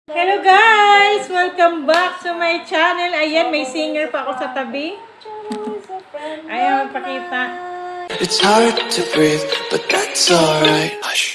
Hello guys! Welcome back to my channel. Ayan, may singer pa ako sa tabi. Ayaw magpakita. It's hard to breathe, but that's alright. Hush.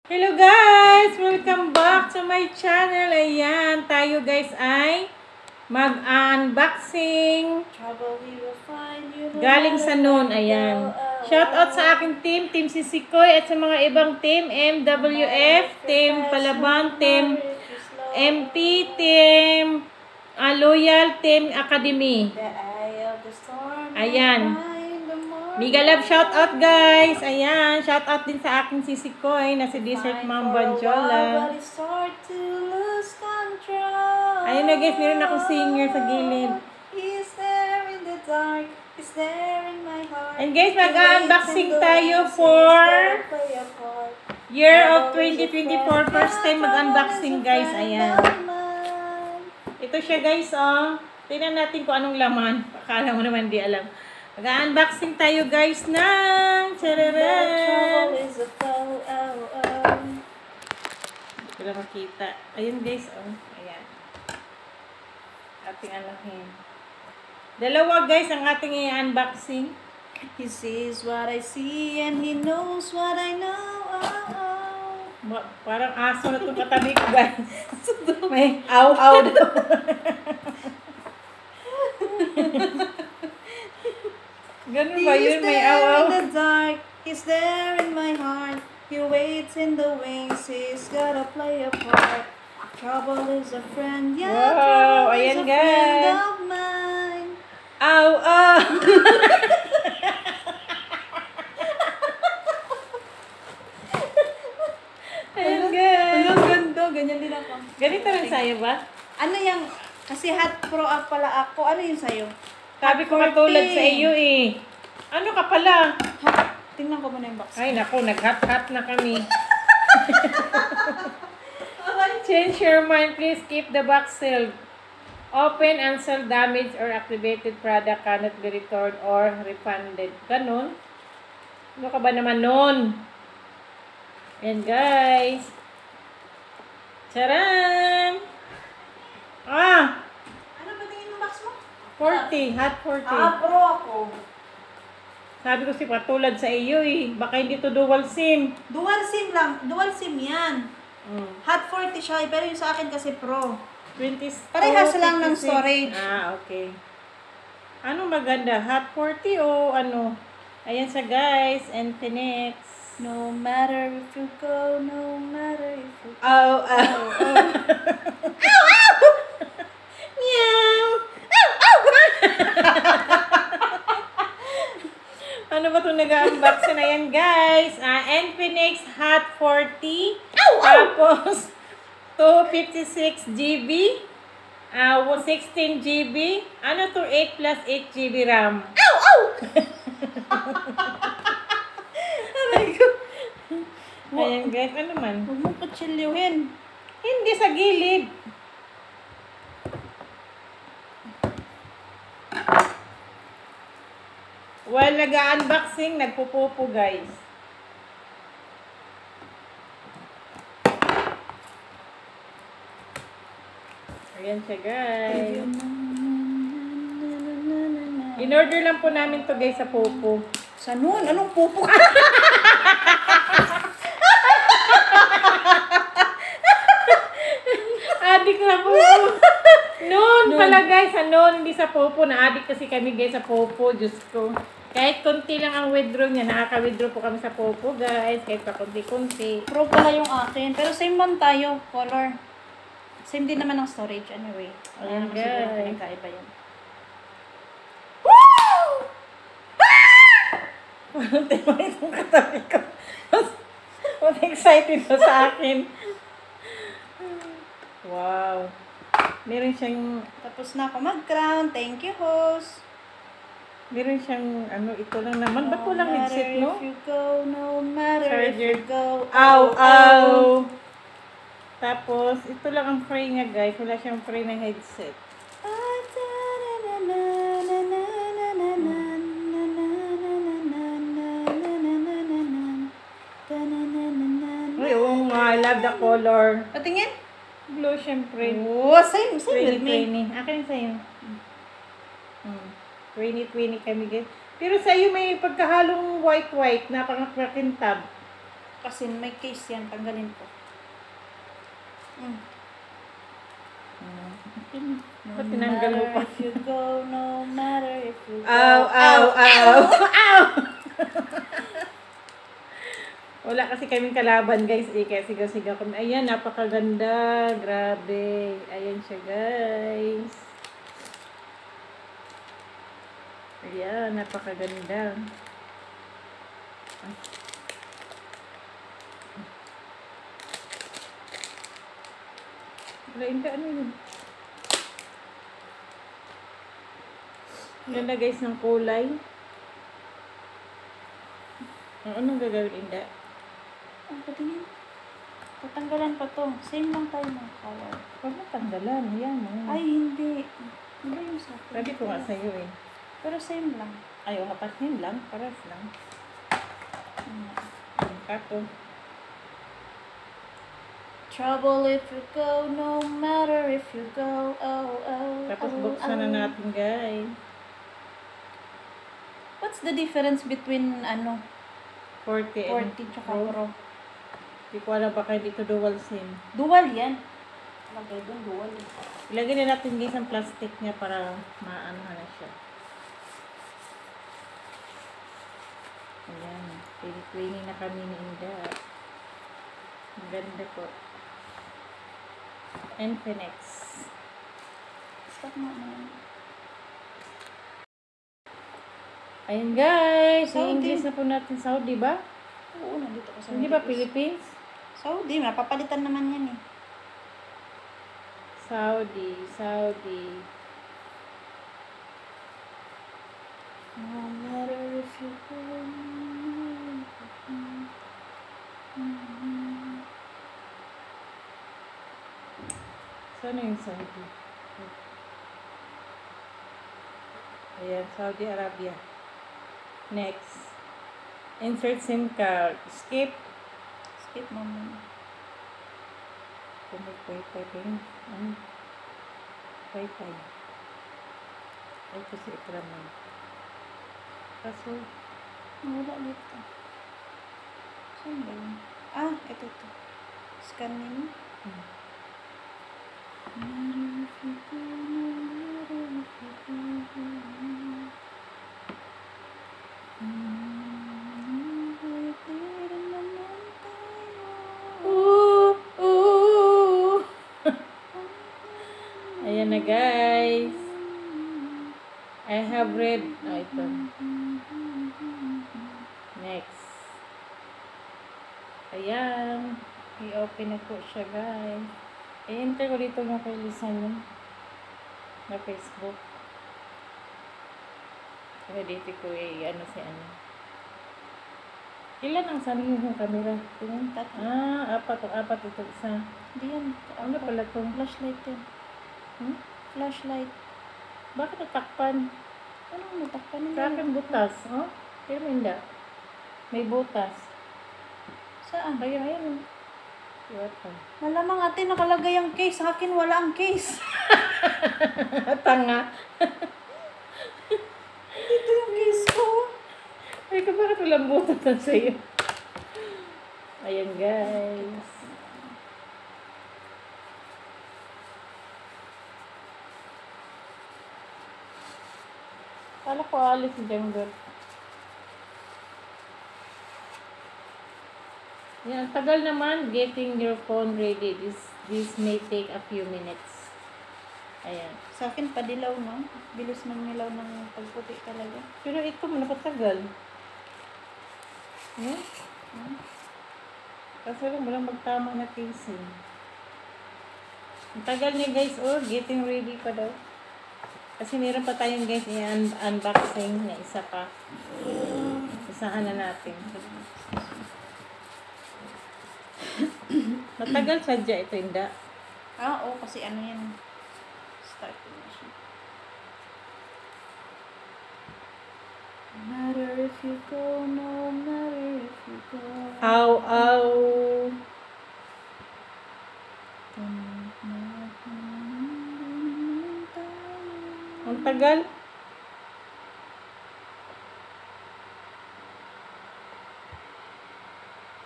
Hello guys! Welcome back to my channel. Ayan, tayo guys ay mag-unboxing. Galing sa noon, ayan. Shout out sa aking team, Team Sisikoy, at sa mga ibang team, MWF, Team Palaban, Team MP, Team Loyal, Team Academy. Ayan. Mega love shout out guys. Ayan, shout out din sa aking Sisikoy na si Desert Mom Banjola. Ayun na guys, meron akong singer sa gilid. And guys, mag-unboxing tayo for year of 2024. First time mag-unboxing guys. Ayan. Ito siya guys, oh. Tingnan natin kung anong laman. Akala mo naman di alam. Mag-unboxing tayo guys ng chararan. Hindi ko na makita. Ayun guys, oh. Ayan. Ating alahin. Dalawa guys ang ating i-unboxing. He sees what I see and he knows what I know. Parang aso na itong katabi ko guys. May aw-aw daw. Ganun ba yun? May aw-aw. In the dark, he's there in my heart. He waits in the wings, he's gotta play a part. Trouble is a friend, yeah. Wow, trouble ayan is a guys. friend of mine. Aw-aw. Ayan guys. Ang ganda, ganyan din ako. Ganito rin sa'yo ba? Ano yung, kasi hot pro up pala ako, ano yung sa'yo? Sabi ko katulad sa iyo eh. Ano ka pala? Tingnan ko muna yung box. Ay naku, nag-hot-hot na kami. Change your mind, please keep the box sealed. Open, unsealed, damaged, or activated product cannot be returned or refunded. Ganon. Ano ka ba naman nun? Ayan guys. Charan! Ah! Ano ba tingin yung box mo? 40. Hot 40. Pro ako. Sabi ko si patulad sa iyo eh. Baka hindi to dual SIM. Dual SIM lang. Dual SIM yan. Hot 40 siya, pero yung sa akin kasi Pro. 20, Parehas lang ng 56. storage. Ah, okay. Ano maganda? Hot 40 o ano? Ayan sa guys. Infinix. No matter if you go, no matter if you go. Ow, ow, ow. Meow. Ano ba itong nag-unboxing? Ayan guys. Infinix Hot 40. Tapos 256 GB. 16 GB. Ano to? 8 plus 8 GB RAM. Ayan guys. Ano man? Huwag mong kutsilyuhin. Hindi sa gilid. While nag-unboxing, nagpupupo guys. Ayan siya guys. In-order lang po namin to guys sa pupo. Sa noon, anong pupo ka? Adik na pupo. Noon pala guys, noon, hindi sa pupo. Na-adik kasi kami guys sa pupo. Diyos ko. Kahit konti lang ang withdraw niya. Nakaka-withdraw po kami sa pupo guys. Kahit pa konti-konti. Pro pala yung akin. Pero same man tayo, color. Same din naman ang storage anyway. Ayan, Wala naman siguro guys. pinagkaiba yan. Parang tema itong katabi ko. Mas excited na sa akin. Wow. Meron siyang, Tapos na ako mag-crown. Thank you, host. meron siyang, ano, ito lang naman. Ba't walang headset, no? If you go, no matter Charger. if you go. Ow, ow! Tapos, ito lang ang free niya, guys. Wala siyang free na headset. I love the color. Patingin. Blue, syempre. Oh, same with me. 2020. Akin sa'yo. 2020 kami guys. Pero sa'yo may pagkahalong white-white na parang makintab. Kasi may case yan, tanggalin ko. Ba't tinanggal mo pa? If you go, no matter if you go. Ow! Wala kasi kaming kalaban guys. Kaya sigaw-sigaw kami. Ayan, napakaganda. Grabe. Ayan siya guys. Ayan, napakaganda. Wala, hindi. Ano yun? Ganda guys ng kulay. Anong gagawin, Inda? Ang patingin. Tatanggalan pa to. Same lang tayo ng color. Huwag mo tanggalan. Ayan. Ay, hindi. Hindi yung sa akin. Sabi ko nga sa'yo eh. Pero same lang. Ayaw, kapatid lang. Paras lang. Kato. Trouble if you go, no matter if you go. Tapos buksan na natin guys. What's the difference between 40 and 40 tsaka Pro? Hindi ko alam baka dito dual SIM. Dual yan. Lagay doon, dual. Ilagay na natin guys ang plastic niya para maano na siya. Ayan. Pili-cleaning na kami ni Inda. Ang ganda po. Infinix. Stop mo naman. Ayan guys. Saudi. I-English na po natin Saudi ba? Oo, nandito ko sa Hindi ba Philippines? Saudi, mapapalitan naman yan eh. Saudi. No matter if you go. Saan yung Saudi? Ayan, Saudi Arabia. Next. Insert SIM card. Skip. Skip mo muna. Wifi pa yun. Wifi. Ay, kasi ito naman. Kaso, Wala dito. Saan ba yun? Ah, ito. Scan nyo. Ayan na guys. I have read. Ito. Next. Ayan. I-open na po siya guys. I-enter ko dito yung kay Lisa niya. Na Facebook. Kaya dito ko ano si ano. Ilan ang sabi yung camera? Tingnan. Apat ito isa. Hindi yan. Ano pala to? Flashlight yan. Flashlight. Bakit natakpan? Anong natakpan nila? Sa akin butas. Oh? Pero hindi. May butas. Saan? Kaya ayan. Ito. Malamang ate nakalagay ang case. Sa akin wala ang case. Tanga. Ito yung case ko. Ay, bakit walang butas na sa'yo? Ayan, guys. Kala ko alis si Jenggot. Yan, tagal naman getting your phone ready. This may take a few minutes. Ayan. Sa akin padilaw, no? Bilis ng nilaw ng pagputi talaga. Pero ito mo napatagal. Yan. Kasi lang walang magtama na casing. Ang tagal niya guys, getting ready pa daw. Kasi meron pa tayong guys i-unboxing na isa pa. Isahan na natin. Matagal sadya ito, Inda. Oo, kasi ano yan. Start na siya. No matter if you go, no matter if you go. Ow. tagal.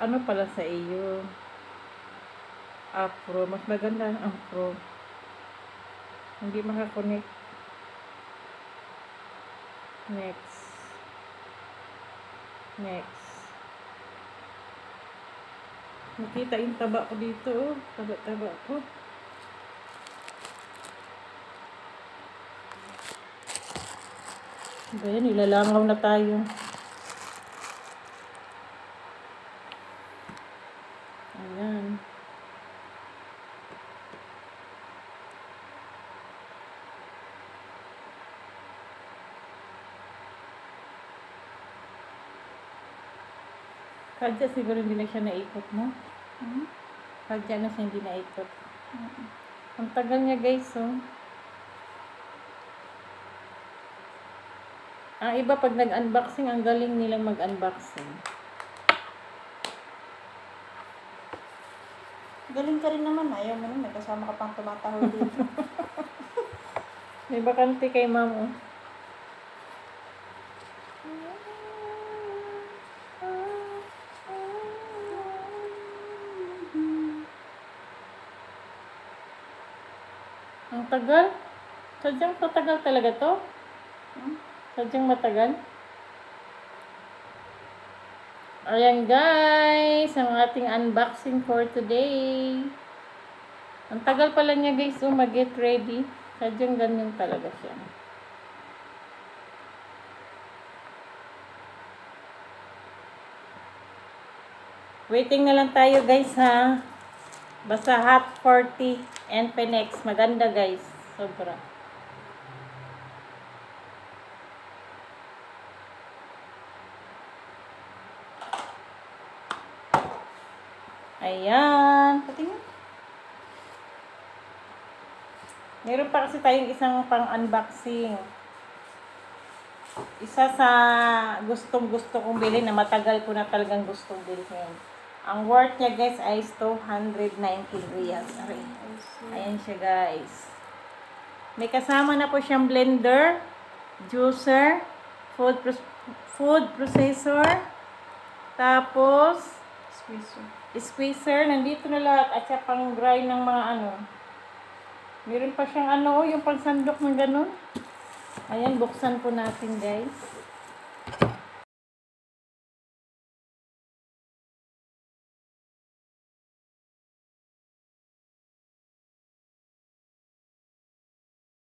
Ano pala sa iyo? Afro. Mas maganda ang afro. Hindi makakonect. Next. Next. Nakita yung taba ko dito. Oh. Taba-taba ko. Ayan, ilalangaw na tayo. Ayan. Kadya siguro hindi na siya naikot, no? Kadya na siya hindi naikot. Ang tagal niya, guys, oh. Ang iba pag nag-unboxing, ang galing nilang mag-unboxing. Galing ka rin naman. Ayaw mo naman. May kasama ka pang tumatahol dito. May bakante kay ma'am, oh. Ang tagal. Sadyang matagal talaga to. Sadyang matagal. Ayan guys, ang ating unboxing for today. Ang tagal pala niya guys, mag-get ready. Sadyang ganyan talaga siya. Waiting na lang tayo guys ha. Basta Hot 40 and Penex. Maganda guys. Sobra. Ayan. Patingin. Meron pa kasi tayong isang pang-unboxing. Isa sa gustong-gusto kong bilhin na matagal ko na talagang gustong bilhin. Ang worth niya guys ay 219 riyals. Ayan siya guys. May kasama na po siyang blender, juicer, food processor, tapos squeezer. Nandito na lahat at siya pang grind ng mga ano. Meron pa siyang ano, yung pangsandok ng ganun. Ayan, buksan po natin guys.